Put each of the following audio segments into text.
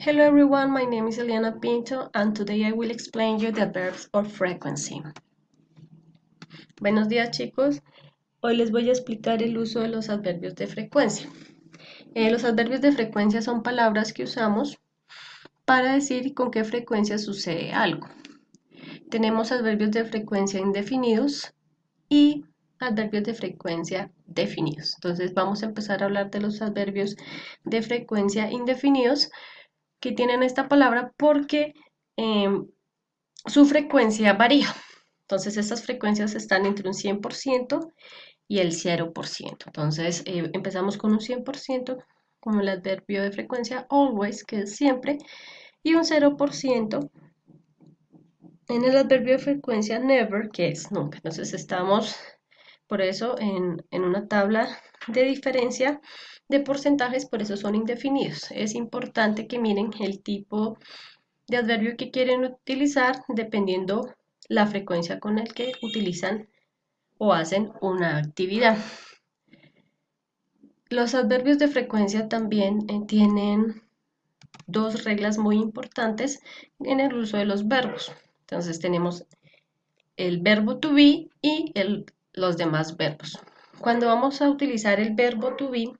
Hello everyone, my name is Eliana Pinto and today I will explain you the adverbs of frequency. Buenos días chicos, hoy les voy a explicar el uso de los adverbios de frecuencia. Los adverbios de frecuencia son palabras que usamos para decir con qué frecuencia sucede algo. Tenemos adverbios de frecuencia indefinidos y adverbios de frecuencia definidos. Entonces vamos a empezar a hablar de los adverbios de frecuencia indefinidos que tienen esta palabra porque su frecuencia varía. Entonces, estas frecuencias están entre un 100% y el 0%. Entonces, empezamos con un 100% como el adverbio de frecuencia always, que es siempre, y un 0% en el adverbio de frecuencia never, que es nunca. Entonces, estamos por eso en una tabla de diferencia de porcentajes, por eso son indefinidos. Es importante que miren el tipo de adverbio que quieren utilizar dependiendo la frecuencia con el que utilizan o hacen una actividad. Los adverbios de frecuencia también tienen dos reglas muy importantes en el uso de los verbos. Entonces tenemos el verbo to be y los demás verbos. Cuando vamos a utilizar el verbo to be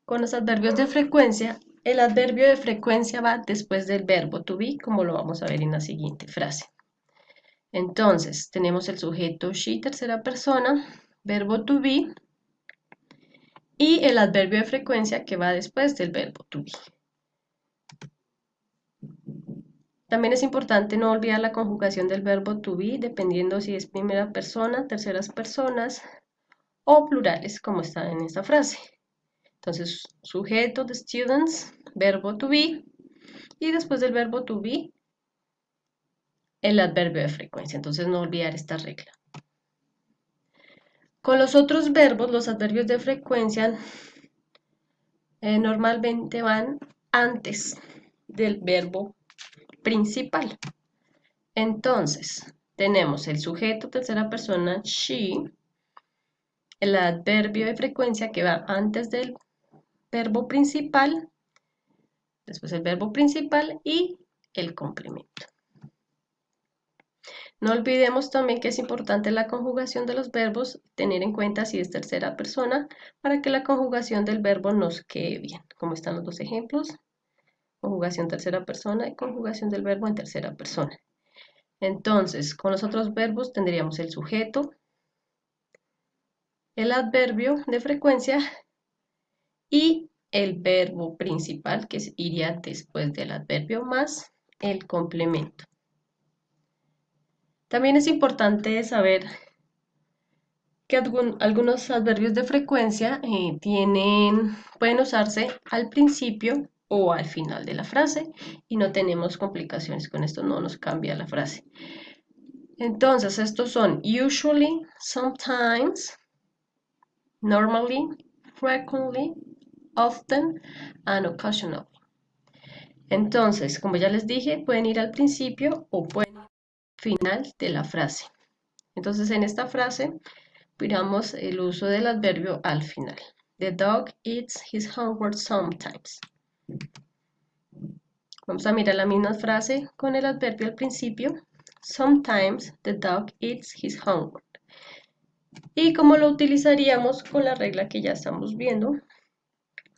con los adverbios de frecuencia, el adverbio de frecuencia va después del verbo to be, como lo vamos a ver en la siguiente frase. Entonces, tenemos el sujeto she, tercera persona, verbo to be y el adverbio de frecuencia que va después del verbo to be. También es importante no olvidar la conjugación del verbo to be, dependiendo si es primera persona, terceras personas o plurales, como está en esta frase. Entonces, sujeto de students, verbo to be y después del verbo to be, el adverbio de frecuencia. Entonces, no olvidar esta regla. Con los otros verbos, los adverbios de frecuencia normalmente van antes del verbo principal. Entonces, tenemos el sujeto tercera persona she, el adverbio de frecuencia que va antes del verbo principal, después el verbo principal y el complemento. No olvidemos también que es importante la conjugación de los verbos, tener en cuenta si es tercera persona, para que la conjugación del verbo nos quede bien, como están los dos ejemplos, conjugación tercera persona y conjugación del verbo en tercera persona. Entonces, con los otros verbos tendríamos el sujeto, el adverbio de frecuencia y el verbo principal, que iría después del adverbio más el complemento. También es importante saber que algunos adverbios de frecuencia pueden usarse al principio o al final de la frase y no tenemos complicaciones con esto, no nos cambia la frase. Entonces, estos son usually, sometimes, normally, frequently, often, and occasionally. Entonces, como ya les dije, pueden ir al principio o pueden ir al final de la frase. Entonces, en esta frase, miramos el uso del adverbio al final. The dog eats his homework sometimes. Vamos a mirar la misma frase con el adverbio al principio. Sometimes the dog eats his homework. Y como lo utilizaríamos con la regla que ya estamos viendo,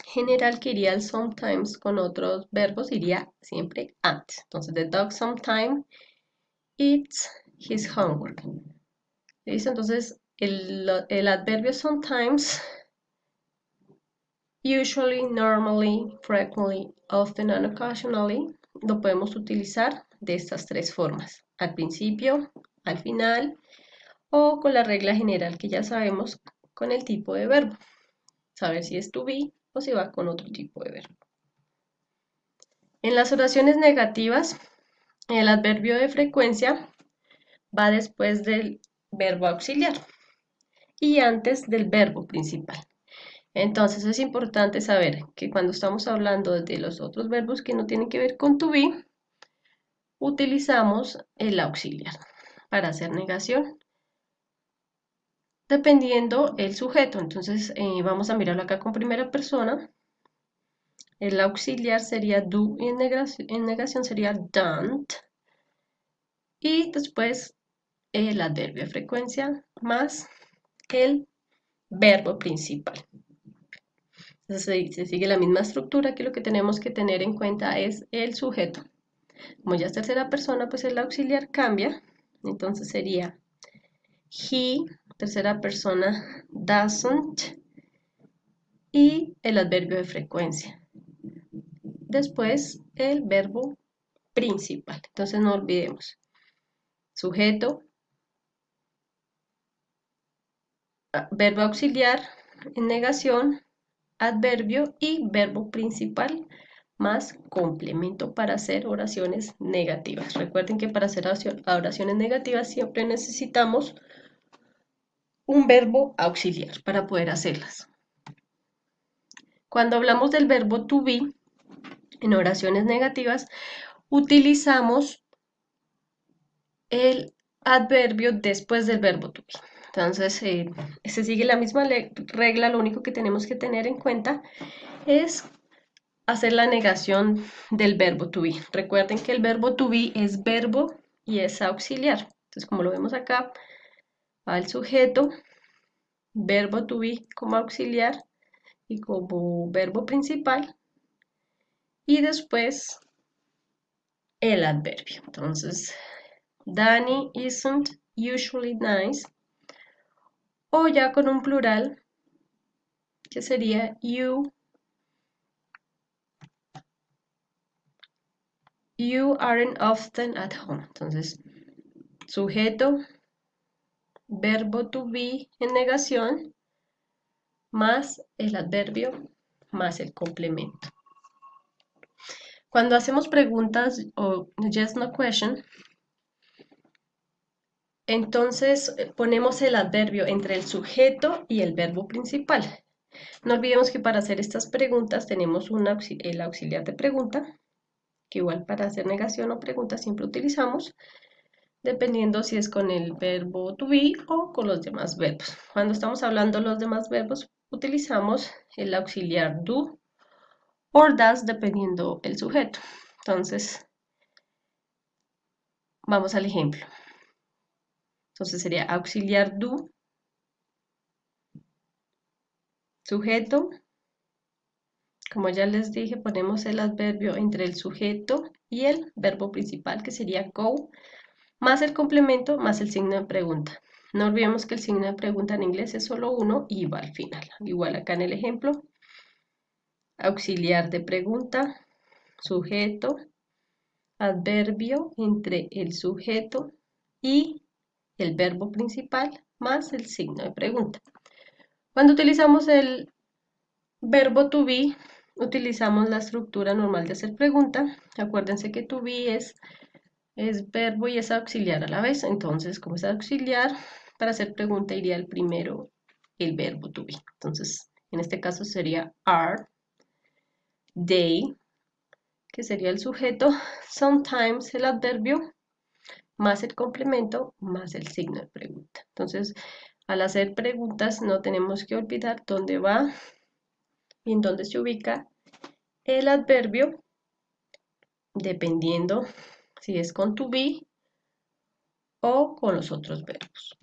general que iría al sometimes con otros verbos iría siempre antes. Entonces, the dog sometimes eats his homework. ¿Listo? Entonces, el adverbio sometimes, usually, normally, frequently, often and occasionally, lo podemos utilizar de estas tres formas. Al principio, al final o con la regla general que ya sabemos con el tipo de verbo. Saber si es to be o si va con otro tipo de verbo. En las oraciones negativas, el adverbio de frecuencia va después del verbo auxiliar y antes del verbo principal. Entonces es importante saber que cuando estamos hablando de los otros verbos que no tienen que ver con to be, utilizamos el auxiliar para hacer negación dependiendo el sujeto. Entonces vamos a mirarlo acá con primera persona. El auxiliar sería do y en negación sería don't. Y después el adverbio de frecuencia más el verbo principal. Entonces se sigue la misma estructura, que lo que tenemos que tener en cuenta es el sujeto. Como ya es tercera persona, pues el auxiliar cambia. Entonces sería he, tercera persona, doesn't, y el adverbio de frecuencia. Después el verbo principal. Entonces no olvidemos. Sujeto, verbo auxiliar en negación, adverbio y verbo principal más complemento para hacer oraciones negativas. Recuerden que para hacer oraciones negativas siempre necesitamos un verbo auxiliar para poder hacerlas. Cuando hablamos del verbo to be en oraciones negativas, utilizamos el adverbio después del verbo to be. Entonces, se sigue la misma regla, lo único que tenemos que tener en cuenta es hacer la negación del verbo to be. Recuerden que el verbo to be es verbo y es auxiliar. Entonces, como lo vemos acá, va el sujeto, verbo to be como auxiliar y como verbo principal, y después el adverbio. Entonces, Danny isn't usually nice, o ya con un plural, que sería you aren't often at home. Entonces, sujeto, verbo to be en negación, más el adverbio, más el complemento. Cuando hacemos preguntas o yes, no question, entonces ponemos el adverbio entre el sujeto y el verbo principal. No olvidemos que para hacer estas preguntas tenemos el auxiliar de pregunta, que igual para hacer negación o pregunta siempre utilizamos, dependiendo si es con el verbo to be o con los demás verbos. Cuando estamos hablando de los demás verbos, utilizamos el auxiliar do o does, dependiendo el sujeto. Entonces, vamos al ejemplo. Entonces sería auxiliar do, sujeto. Como ya les dije, ponemos el adverbio entre el sujeto y el verbo principal, que sería go, más el complemento, más el signo de pregunta. No olvidemos que el signo de pregunta en inglés es solo uno y va al final. Igual acá en el ejemplo, auxiliar de pregunta, sujeto, adverbio entre el sujeto y el verbo principal, más el signo de pregunta. Cuando utilizamos el verbo to be, utilizamos la estructura normal de hacer pregunta. Acuérdense que to be es verbo y es auxiliar a la vez. Entonces, como es auxiliar, para hacer pregunta iría el primero el verbo to be. Entonces, en este caso sería are, they, que sería el sujeto, sometimes el adverbio, más el complemento, más el signo de pregunta. Entonces, al hacer preguntas no tenemos que olvidar dónde va y en dónde se ubica el adverbio, dependiendo si es con to be o con los otros verbos.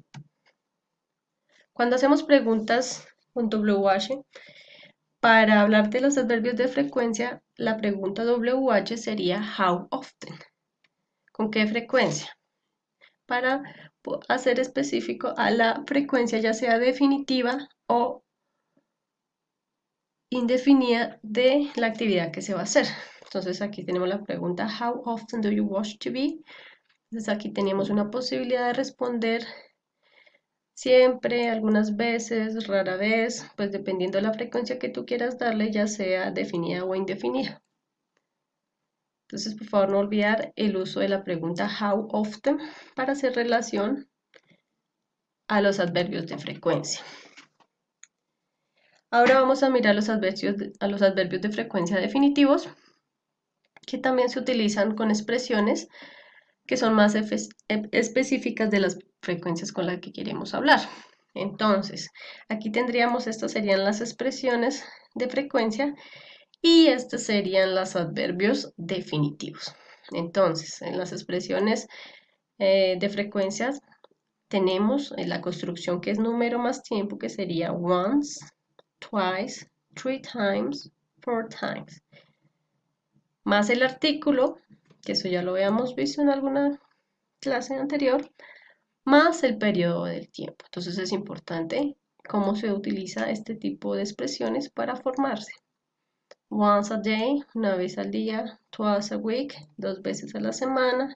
Cuando hacemos preguntas con WH, para hablar de los adverbios de frecuencia, la pregunta WH sería how often. ¿Con qué frecuencia? Para hacer específico a la frecuencia, ya sea definitiva o indefinida de la actividad que se va a hacer. Entonces aquí tenemos la pregunta how often do you wash to be? Entonces aquí tenemos una posibilidad de responder siempre, algunas veces, rara vez, pues dependiendo de la frecuencia que tú quieras darle, ya sea definida o indefinida. Entonces, por favor, no olvidar el uso de la pregunta how often para hacer relación a los adverbios de frecuencia. Ahora vamos a mirar los adverbios de frecuencia definitivos, que también se utilizan con expresiones que son más específicas de las frecuencias con las que queremos hablar. Entonces, aquí tendríamos, estas serían las expresiones de frecuencia Y estos serían los adverbios definitivos. Entonces, en las expresiones de frecuencias tenemos la construcción que es número más tiempo, que sería once, twice, three times, four times. Más el artículo, que eso ya lo habíamos visto en alguna clase anterior, más el periodo del tiempo. Entonces es importante cómo se utiliza este tipo de expresiones para formarse. Once a day, una vez al día. Twice a week, 2 veces a la semana.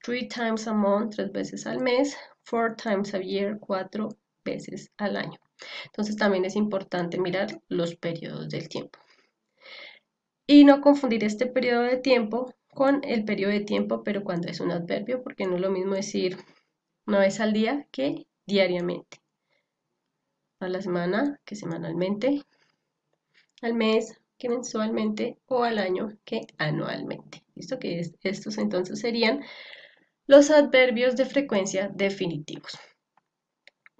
3 times a month, 3 veces al mes. 4 times a year, 4 veces al año. Entonces también es importante mirar los periodos del tiempo. Y no confundir este periodo de tiempo con el periodo de tiempo, pero cuando es un adverbio, porque no es lo mismo decir una vez al día que diariamente. A la semana que semanalmente, al mes que mensualmente o al año que anualmente. ¿Listo? Que estos entonces serían los adverbios de frecuencia definitivos.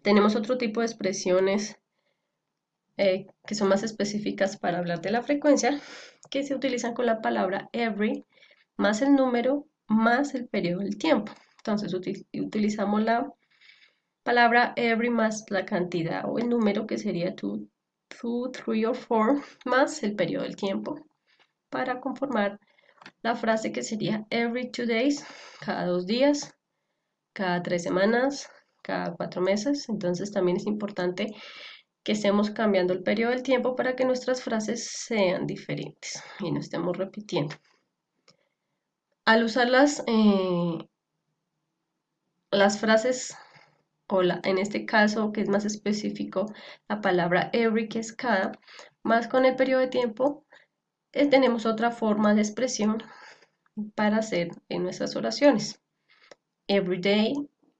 Tenemos otro tipo de expresiones que son más específicas para hablar de la frecuencia, que se utilizan con la palabra every, más el número, más el periodo del tiempo. Entonces utilizamos la palabra every más la cantidad o el número, que sería two, 3 o 4, más el periodo del tiempo, para conformar la frase que sería every 2 days, cada 2 días, cada 3 semanas, cada 4 meses. Entonces también es importante que estemos cambiando el periodo del tiempo para que nuestras frases sean diferentes y no estemos repitiendo. Al usar las frases, o en este caso que es más específico, la palabra every, que es cada, más con el periodo de tiempo, tenemos otra forma de expresión para hacer en nuestras oraciones. Every day,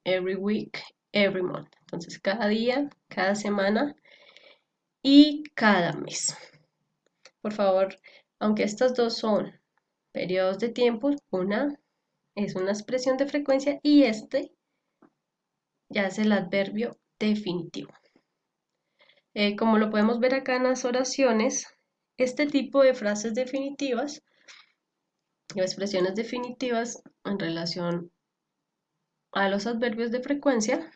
every week, every month. Entonces, cada día, cada semana y cada mes. Por favor, aunque estas dos son periodos de tiempo, una es una expresión de frecuencia y este ya es el adverbio definitivo. Como lo podemos ver acá en las oraciones, este tipo de frases definitivas o expresiones definitivas en relación a los adverbios de frecuencia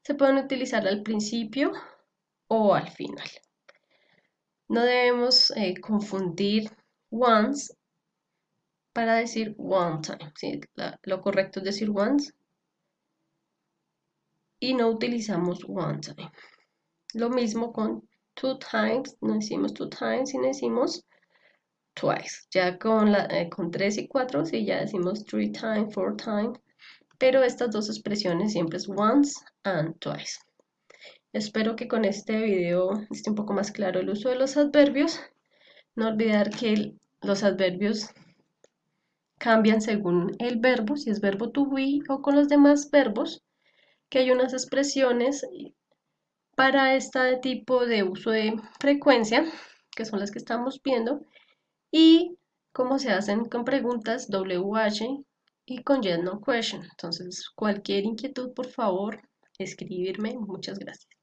se pueden utilizar al principio o al final. No debemos confundir once para decir one time. ¿Sí? Lo correcto es decir once y no utilizamos one time. Lo mismo con two times, no decimos two times, sino decimos twice. Ya con 3 y 4 sí ya decimos three times, four times, pero estas dos expresiones siempre es once and twice. Espero que con este video esté un poco más claro el uso de los adverbios. No olvidar que los adverbios cambian según el verbo, si es verbo to be o con los demás verbos, que hay unas expresiones para este tipo de uso de frecuencia, que son las que estamos viendo, y cómo se hacen con preguntas WH y con yes no question. Entonces, cualquier inquietud, por favor, escribirme. Muchas gracias.